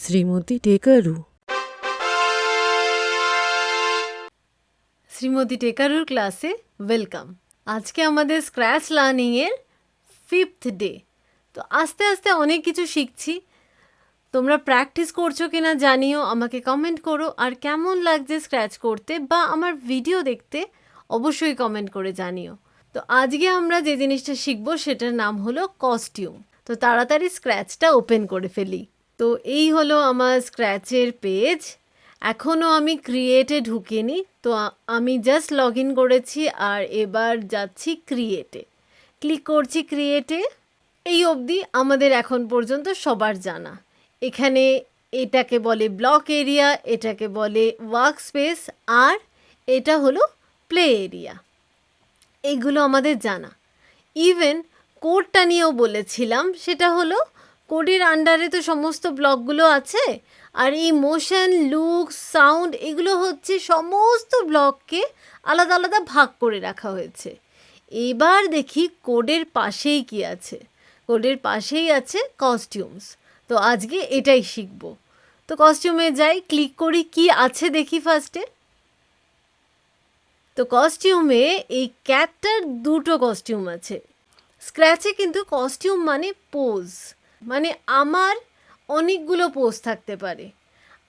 শ্রীমতি টেকারু। শ্রীমতি টেকারুর ক্লাসে ওয়েলকাম। আজকে আমাদের স্ক্র্যাচ লার্নিংয়ের 5th ডে। তো আস্তে আস্তে অনেক কিছু শিখছি। তোমরা প্র্যাকটিস করছো কিনা জানিও, আমাকে কমেন্ট করো। আর কেমন লাগছে স্ক্র্যাচ করতে বা আমার ভিডিও দেখতে অবশ্যই কমেন্ট করে জানিও। তো আজকে আমরা যে জিনিসটা শিখবো সেটার নাম হলো কস্টিউম। তো তাড়াতাড়ি স্ক্র্যাচটা ওপেন করে ফেলি। তো এই হলো আমার স্ক্র্যাচের পেজ। এখনও আমি ক্রিয়েটে ঢুকিনি, তো আমি জাস্ট লগ ইন করেছি আর এবার যাচ্ছি ক্রিয়েটে। ক্লিক করছি ক্রিয়েটে। এই অবধি আমাদের এখন পর্যন্ত সবার জানা। এখানে এটাকে বলে ব্লক এরিয়া, এটাকে বলে ওয়ার্ক স্পেস, আর এটা হলো প্লে এরিয়া। এইগুলো আমাদের জানা। ইভেন কোডটা নিয়েও বলেছিলাম, সেটা হলো কোডের আন্ডারে তো সমস্ত ব্লকগুলো আছে, আর এই মোশন, লুক, সাউন্ড এগুলো হচ্ছে সমস্ত ব্লককে আলাদা আলাদা ভাগ করে রাখা হয়েছে। এবার দেখি কোডের পাশেই কি আছে। কোডের পাশেই আছে কস্টিউমস। তো আজকে এটাই শিখব। তো কস্টিউমে যাই, ক্লিক করি, কি আছে দেখি ফার্স্টে। তো কস্টিউমে এই ক্যাটটার দুটো কস্টিউম আছে। স্ক্র্যাচে কিন্তু কস্টিউম মানে পোজ, মানে আমার অনেকগুলো পোজ থাকতে পারে।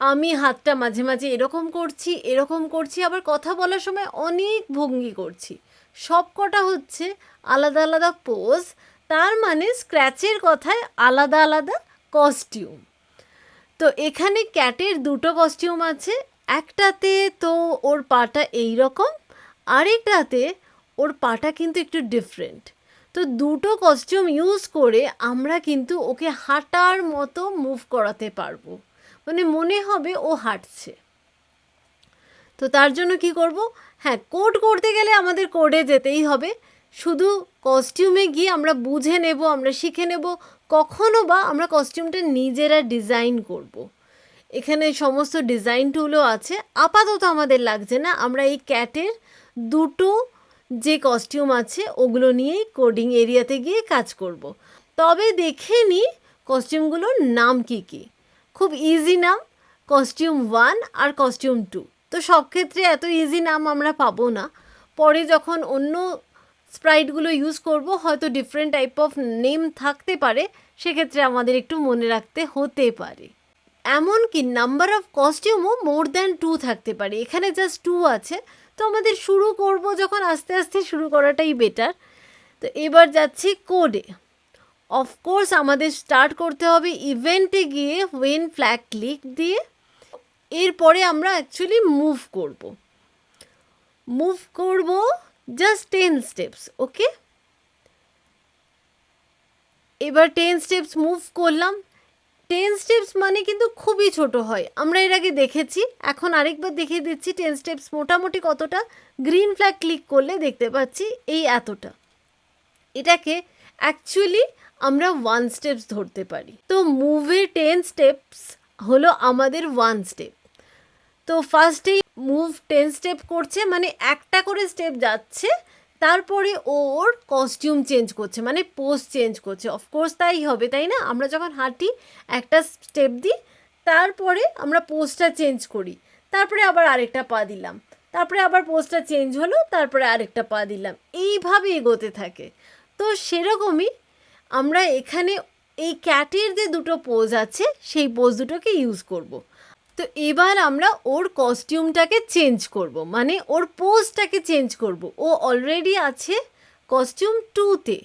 আমি হাতটা মাঝে মাঝে এরকম করছি, এরকম করছি, আবার কথা বলার সময় অনেক ভঙ্গি করছি। সব কটা হচ্ছে আলাদা আলাদা পোজ। তার মানে স্ক্র্যাচের কথায় আলাদা আলাদা কস্টিউম। তো এখানে ক্যাটের দুটো কস্টিউম আছে। একটাতে তো ওর পাটা এই রকম, আরেকটাতে ওর পাটা কিন্তু একটু ডিফারেন্ট। তো দুটো কস্টিউম ইউজ করে আমরা কিন্তু ওকে হাঁটার মতো মুভ করাতে পারবো, মানে মনে হবে ও হাঁটছে। তো তার জন্য কি করব? হ্যাঁ, কোড করতে গেলে আমাদের কোডে যেতেই হবে। শুধু কস্টিউমে গিয়ে আমরা বুঝে নেব, আমরা শিখে নেব। কখনো বা আমরা কস্টিউমটা নিজেরা ডিজাইন করব। এখানে সমস্ত ডিজাইন টুলও আছে। আপাতত আমাদের লাগছে না, আমরা এই ক্যাটের দুটো যে কস্টিউম আছে ওগুলো নিয়েই কোডিং এরিয়াতে গিয়ে কাজ করব। তবে দেখে নিই কস্টিউমগুলোর নাম কি কি। খুব ইজি নাম, কস্টিউম 1 আর কস্টিউম 2। তো সব ক্ষেত্রে এত ইজি নাম আমরা পাবো না। পরে যখন অন্য স্প্রাইটগুলো ইউজ করব, হয়তো ডিফারেন্ট টাইপ অফ নেম থাকতে পারে, সেক্ষেত্রে আমাদের একটু মনে রাখতে হতে পারে। এমনকি নাম্বার অফ কস্টিউমও মোর দ্যান 2 থাকতে পারে। এখানে জাস্ট 2 আছে। তো আমাদের শুরু করব যখন, আস্তে আস্তে শুরু করাটাই বেটার। তো এবার যাচ্ছি কোডে। অফকোর্স আমাদের স্টার্ট করতে হবে ইভেন্টে গিয়ে ওয়েন ফ্ল্যাগ ক্লিক দিয়ে। এরপরে আমরা অ্যাকচুয়ালি মুভ করব জাস্ট 10 স্টেপস। ওকে, এবার 10 স্টেপস মুভ করলাম। 10 স্টেপস মানে কিন্তু খুবই ছোট হয়, আমরা এর আগে দেখেছি। এখন আরেকবার দেখিয়ে দিচ্ছি 10 স্টেপস মোটামুটি কতটা। গ্রিন ফ্ল্যাগ ক্লিক করলে দেখতে পাচ্ছি এই এতটা। এটাকে অ্যাকচুয়ালি আমরা 1 স্টেপস ধরতে পারি। তো মুভের 10 স্টেপস হলো আমাদের 1 স্টেপ। তো ফার্স্টেই মুভ 10 স্টেপ করছে, মানে একটা করে স্টেপ যাচ্ছে, তারপরে ওর কস্টিউম চেঞ্জ করছে, মানে পোজ চেঞ্জ করছে। অফকোর্স তাই হবে, তাই না? আমরা যখন হাঁটি একটা স্টেপ দিই, তারপরে আমরা পোজটা চেঞ্জ করি, তারপরে আবার আরেকটা পা দিলাম, তারপরে আবার পোজটা চেঞ্জ হলো, তারপরে আরেকটা পা দিলাম, এইভাবে এগোতে থাকে। তো সেরকমই আমরা এখানে এই ক্যাটের যে দুটো পোজ আছে সেই পোজ দুটোকে ইউজ করব। তো এবার আমরা ওর কস্টিউমটাকে চেঞ্জ করব, মানে ওর পোজটাকে চেঞ্জ করব। ও অলরেডি আছে কস্টিউম 2তে।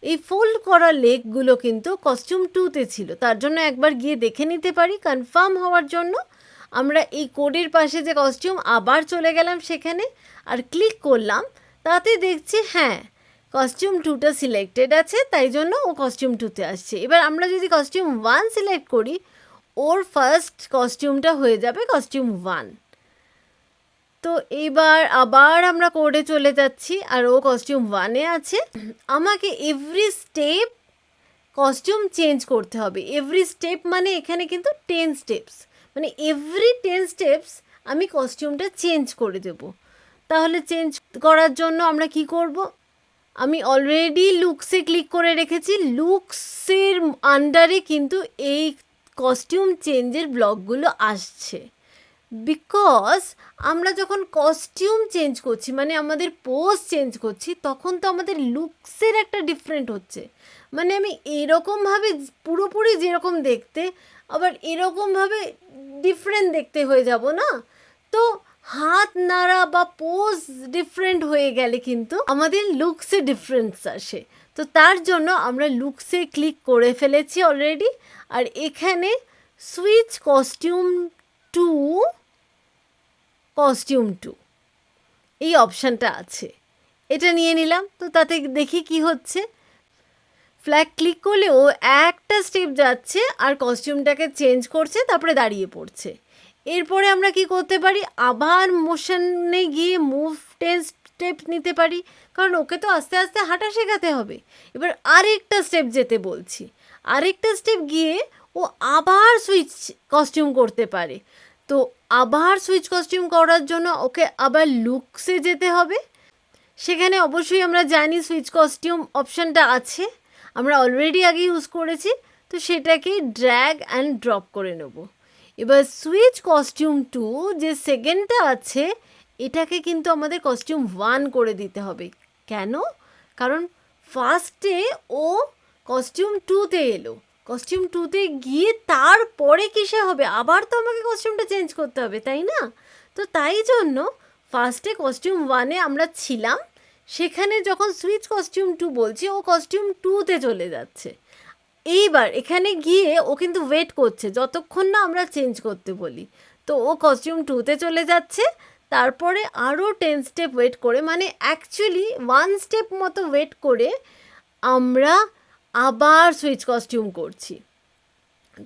এই ফোল্ড করা লেগগুলো কিন্তু কস্টিউম 2তে ছিল, তার জন্য একবার গিয়ে দেখে নিতে পারি কনফার্ম হওয়ার জন্য। আমরা এই কোডের পাশে যে কস্টিউম, আবার চলে গেলাম সেখানে আর ক্লিক করলাম। তাতে দেখছি হ্যাঁ, কস্টিউম 2টা সিলেক্টেড আছে, তাই জন্য ও কস্টিউম 2তে আসছে। এবার আমরা যদি কস্টিউম 1 সিলেক্ট করি, ওর ফার্স্ট কস্টিউমটা হয়ে যাবে কস্টিউম 1। তো এবার আবার আমরা কোডে চলে যাচ্ছি আর ও কস্টিউম 1-এ আছে। আমাকে এভরি স্টেপ কস্টিউম চেঞ্জ করতে হবে। এভরি স্টেপ মানে এখানে কিন্তু 10 স্টেপস, মানে এভরি 10 স্টেপস আমি কস্টিউমটা চেঞ্জ করে দেব। তাহলে চেঞ্জ করার জন্য আমরা কি করব? আমি অলরেডি লুকসে ক্লিক করে রেখেছি। লুকসের আন্ডারে কিন্তু এই কস্টিউম চেঞ্জের ব্লগগুলো আসছে, বিকজ আমরা যখন কস্টিউম চেঞ্জ করছি মানে আমাদের পোজ চেঞ্জ করছি তখন তো আমাদের লুকসের একটা ডিফারেন্ট হচ্ছে। মানে আমি এরকমভাবে পুরোপুরি যেরকম দেখতে আবার এরকমভাবে ডিফারেন্ট দেখতে হয়ে যাব না, তো হাত নাড়া বা পোজ ডিফারেন্ট হয়ে গেলে কিন্তু আমাদের লুকসে ডিফারেন্স আসে। তো তার জন্য আমরা লুকসে ক্লিক করে ফেলেছি অলরেডি, আর এখানে সুইচ কস্টিউম টু এই অপশানটা আছে, এটা নিয়ে নিলাম। তো তাতে দেখি কি হচ্ছে, ফ্ল্যাগ ক্লিক করলে ও একটা স্টেপ যাচ্ছে আর কস্টিউমটাকে চেঞ্জ করছে, তারপরে দাঁড়িয়ে পড়ছে। এরপরে আমরা কি করতে পারি, আবার মোশনে গিয়ে মুভ 10 স্টেপ নিতে পারি, কারণ ওকে তো আস্তে আস্তে হাঁটা শেখাতে হবে। এবার আরেকটা স্টেপ যেতে বলছি, আরেকটা স্টেপ গিয়ে ও আবার সুইচ কস্টিউম করতে পারে। তো আবার সুইচ কস্টিউম করার জন্য ওকে আবার লুকসে যেতে হবে। সেখানে অবশ্যই আমরা জানি সুইচ কস্টিউম অপশানটা আছে, আমরা অলরেডি আগে ইউজ করেছি, তো সেটাকে ড্র্যাগ অ্যান্ড ড্রপ করে নেব। এবার সুইচ কস্টিউম টু যে সেকেন্ডটা আছে এটাকে কিন্তু আমাদের কস্টিউম 1 করে দিতে হবে। কেন? কারণ ফার্স্টে ও কস্টিউম 2তে এলো, কস্টিউম 2তে গিয়ে তারপরে কিসে হবে, আবার তো আমাকে কস্টিউমটা চেঞ্জ করতে হবে, তাই না? তো তাই জন্য ফার্স্টে কস্টিউম 1-এ আমরা ছিলাম, সেখানে যখন সুইচ কস্টিউম 2 বলছি ও কস্টিউম 2তে চলে যাচ্ছে। এইবার এখানে গিয়ে ও কিন্তু ওয়েট করছে যতক্ষণ না আমরা চেঞ্জ করতে বলি। তো ও কস্টিউম 2তে চলে যাচ্ছে, তারপরে আরও 10 স্টেপ ওয়েট করে, মানে অ্যাকচুয়ালি 1 স্টেপ মতো ওয়েট করে আমরা আবার সুইচ কস্টিউম করছি।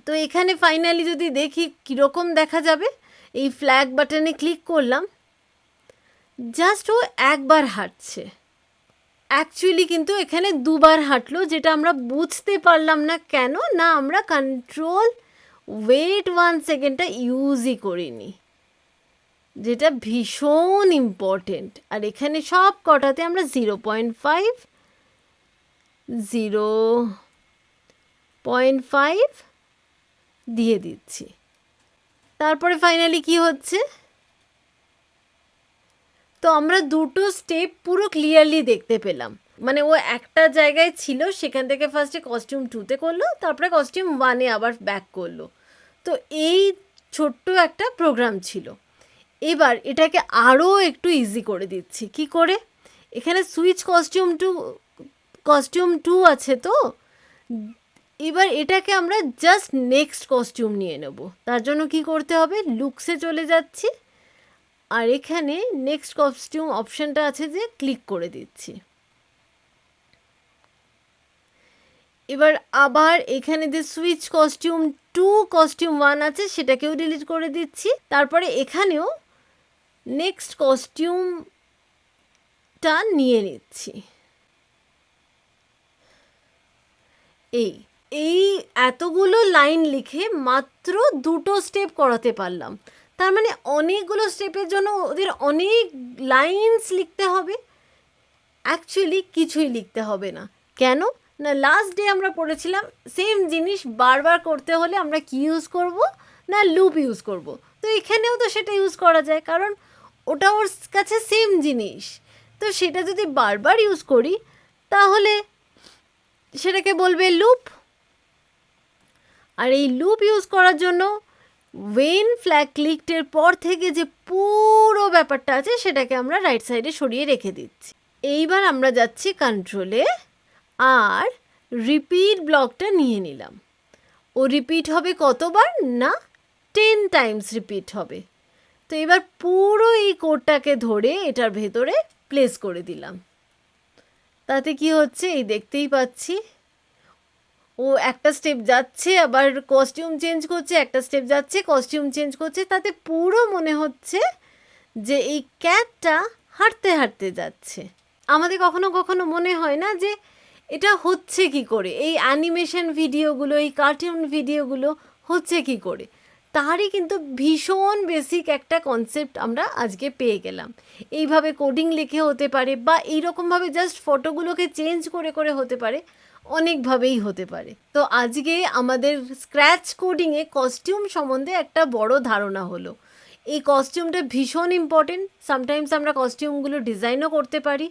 তো এখানে ফাইনালি যদি দেখি কীরকম দেখা যাবে, এই ফ্ল্যাগ বাটনে ক্লিক করলাম, জাস্ট ও একবার হাঁটছে। অ্যাকচুয়ালি কিন্তু এখানে 2বার হাঁটলো, যেটা আমরা বুঝতে পারলাম না কেন না আমরা কন্ট্রোল ওয়েট 1 সেকেন্ডটা ইউজই করিনি, যেটা ভীষণ ইম্পর্টেন্ট। আর এখানে সব কটাতে আমরা 0.5 0.5 দিয়ে দিচ্ছি। তারপরে ফাইনালি কি হচ্ছে, তো আমরা দুটো স্টেপ পুরো ক্লিয়ারলি দেখতে পেলাম। মানে ও একটা জায়গায় ছিল, সেখান থেকে ফার্স্টে কস্টিউম 2তে করলো, তারপরে কস্টিউম 1-এ আবার ব্যাক করলো। তো এই ছোট্ট একটা প্রোগ্রাম ছিল। এবার এটাকে আরও একটু ইজি করে দিচ্ছি। কি করে, এখানে সুইচ কস্টিউম 2 আছে, তো এবার এটাকে আমরা জাস্ট নেক্সট কস্টিউম নিয়ে নেব। তার জন্য কি করতে হবে, লুকসে চলে যাচ্ছি, আর এখানে নেক্সট কস্টিউম অপশানটা আছে যে ক্লিক করে দিচ্ছি। এবার আবার এখানে যে সুইচ কস্টিউম 2 কস্টিউম 1 আছে সেটাকেও ডিলিট করে দিচ্ছি। তারপরে এখানেও নেক্সট কস্টিউমটা নিয়ে নিচ্ছি। এই এতগুলো লাইন লিখে মাত্র 2টো স্টেপ করাতে পারলাম। তার মানে অনেকগুলো স্টেপের জন্য ওদের অনেক লাইনস লিখতে হবে। অ্যাকচুয়ালি কিছুই লিখতে হবে না। কেন না, লাস্ট ডে আমরা পড়েছিলাম সেম জিনিস বারবার করতে হলে আমরা কি ইউজ করব না, লুপ ইউজ করব। তো এখানেও তো সেটা ইউজ করা যায়, কারণ ওটা ওর কাছে সেম জিনিস। তো সেটা যদি বারবার ইউজ করি তাহলে সেটাকে বলবে লুপ। আর এই লুপ ইউজ করার জন্য ওয়েন ফ্ল্যাগ ক্লিকডের পর থেকে যে পুরো ব্যাপারটা আছে সেটাকে আমরা রাইট সাইডে সরিয়ে রেখে দিচ্ছি। এইবার আমরা যাচ্ছি কন্ট্রোলে, আর রিপিট ব্লকটা নিয়ে নিলাম। ও রিপিট হবে কতবার না, 10 টাইমস রিপিট হবে। তো এবার পুরো এই কোডটাকে ধরে এটার ভেতরে প্লেস করে দিলাম। তাতে কি হচ্ছে এই দেখতেই পাচ্ছি, ও একটা স্টেপ যাচ্ছে আবার কস্টিউম চেঞ্জ করছে, একটা স্টেপ যাচ্ছে কস্টিউম চেঞ্জ করছে। তাতে পুরো মনে হচ্ছে যে এই ক্যাটটা হাঁটতে হাঁটতে যাচ্ছে। আমাদের কখনো কখনো মনে হয় না যে এটা হচ্ছে কি করে, এই অ্যানিমেশন ভিডিওগুলো, এই কার্টুন ভিডিওগুলো হচ্ছে কি করে। তারই কিন্তু ভীষণ বেসিক একটা কনসেপ্ট আমরা আজকে পেয়ে গেলাম। এইভাবে কোডিং লিখে হতে পারে, বা এইরকমভাবে জাস্ট ফটোগুলোকে চেঞ্জ করে করে হতে পারে। অনেকভাবেই হতে পারে। তো আজকে আমাদের স্ক্র্যাচ কোডিংয়ে কস্টিউম সম্বন্ধে একটা বড় ধারণা হলো। এই কস্টিউমটা ভীষণ ইম্পর্টেন্ট। সামটাইমস আমরা কস্টিউমগুলো ডিজাইনও করতে পারি,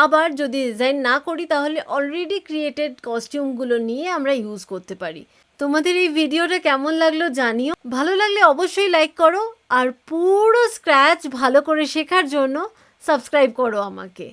আবার যদি ডিজাইন না করি তাহলে অলরেডি ক্রিয়েটেড কস্টিউমগুলো নিয়ে আমরা ইউজ করতে পারি। তোমাদের এই ভিডিওটা কেমন লাগলো জানিও। ভালো লাগলে অবশ্যই লাইক করো, আর পুরো স্ক্র্যাচ ভালো করে শেখার জন্য সাবস্ক্রাইব করো আমাকে।